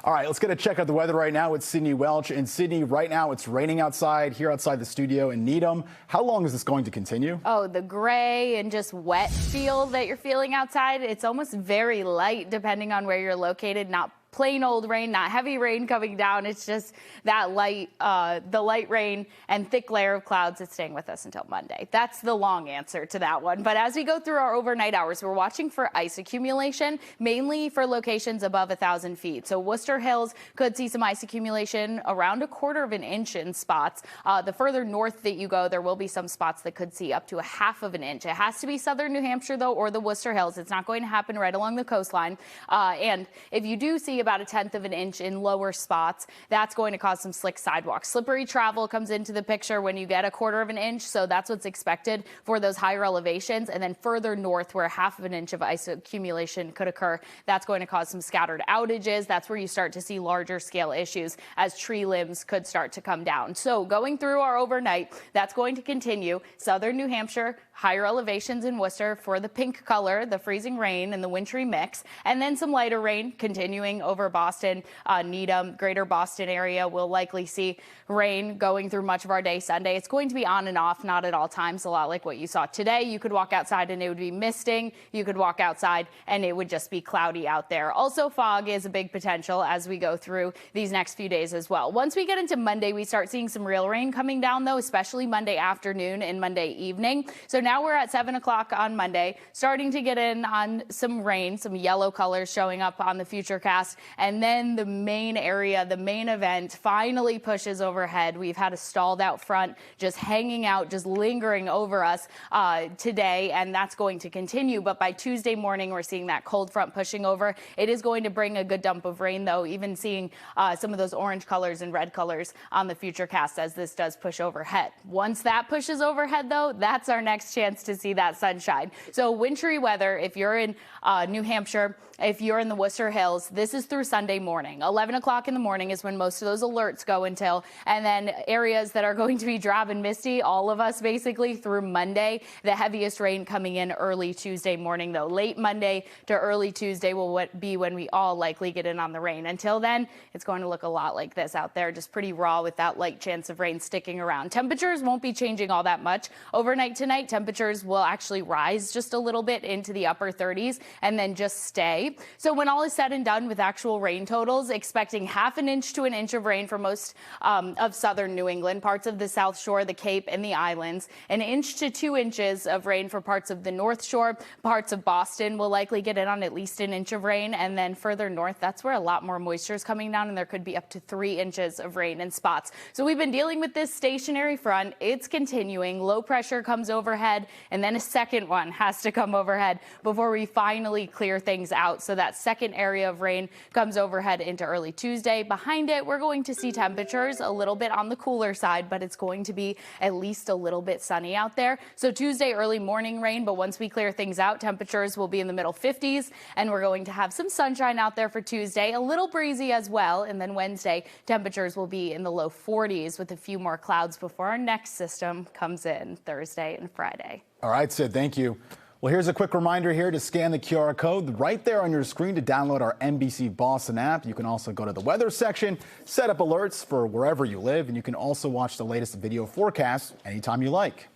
All right, let's get a check of the weather right now with Sydney Welch. In Sydney, right now, it's raining outside, here outside the studio in Needham. How long is this going to continue? Oh, the gray and just wet feel that you're feeling outside, it's almost very light depending on where you're located, not plain old rain, not heavy rain coming down. It's just that light, the light rain and thick layer of clouds that's staying with us until Monday. That's the long answer to that one. But as we go through our overnight hours, we're watching for ice accumulation, mainly for locations above 1,000 feet. So Worcester Hills could see some ice accumulation around 1/4 of an inch in spots. The further north that you go, there will be some spots that could see up to 1/2 of an inch. It has to be southern New Hampshire, though, or the Worcester Hills. It's not going to happen right along the coastline. And if you do see about 1/10 of an inch in lower spots, that's going to cause some slick sidewalks. Slippery travel comes into the picture when you get 1/4 of an inch, so that's what's expected for those higher elevations. And then further north, where 1/2 of an inch of ice accumulation could occur, that's going to cause some scattered outages. That's where you start to see larger scale issues as tree limbs could start to come down. So going through our overnight, that's going to continue. Southern New Hampshire, higher elevations in Worcester for the pink color, the freezing rain and the wintry mix, and then some lighter rain continuing over Boston, Needham, greater Boston area. We'll likely see rain going through much of our day Sunday. It's going to be on and off, not at all times, a lot like what you saw today. You could walk outside and it would be misting. You could walk outside and it would just be cloudy out there. Also, fog is a big potential as we go through these next few days as well. Once we get into Monday, we start seeing some real rain coming down, though, especially Monday afternoon and Monday evening. So now we're at 7 o'clock on Monday, starting to get in on some rain, some yellow colors showing up on the Futurecast. And then the main area, the main event, finally pushes overhead. We've had a stalled out front just hanging out, just lingering over us today, and that's going to continue. But by Tuesday morning, we're seeing that cold front pushing over. It is going to bring a good dump of rain, though, even seeing some of those orange colors and red colors on the Futurecast as this does push overhead. Once that pushes overhead, though, that's our next chance to see that sunshine. So wintry weather, if you're in New Hampshire, if you're in the Worcester Hills, this is through Sunday morning. 11 o'clock in the morning is when most of those alerts go until, and then areas that are going to be drab and misty, all of us basically through Monday. The heaviest rain coming in early Tuesday morning, though. Late Monday to early Tuesday will be when we all likely get in on the rain. Until then, it's going to look a lot like this out there, just pretty raw with that light chance of rain sticking around. Temperatures won't be changing all that much. Overnight tonight, temperatures will actually rise just a little bit into the upper 30s and then just stay. So when all is said and done with actual rain totals, expecting 1/2 inch to 1 inch of rain for most of southern New England, parts of the South Shore, the Cape, and the islands. 1 inch to 2 inches of rain for parts of the North Shore. Parts of Boston will likely get in on at least 1 inch of rain. And then further north, that's where a lot more moisture is coming down, and there could be up to 3 inches of rain in spots. So we've been dealing with this stationary front. It's continuing. Low pressure comes overhead, and then a second one has to come overhead before we finally clear things out. So that second area of rain comes overhead into early Tuesday. Behind it, we're going to see temperatures a little bit on the cooler side, but it's going to be at least a little bit sunny out there. So Tuesday, early morning rain, but once we clear things out, temperatures will be in the middle 50s, and we're going to have some sunshine out there for Tuesday, a little breezy as well. And then Wednesday, temperatures will be in the low 40s with a few more clouds before our next system comes in Thursday and Friday. All right, Sid, thank you. Well, here's a quick reminder here to scan the QR code right there on your screen to download our NBC Boston app. You can also go to the weather section, set up alerts for wherever you live, and you can also watch the latest video forecast anytime you like.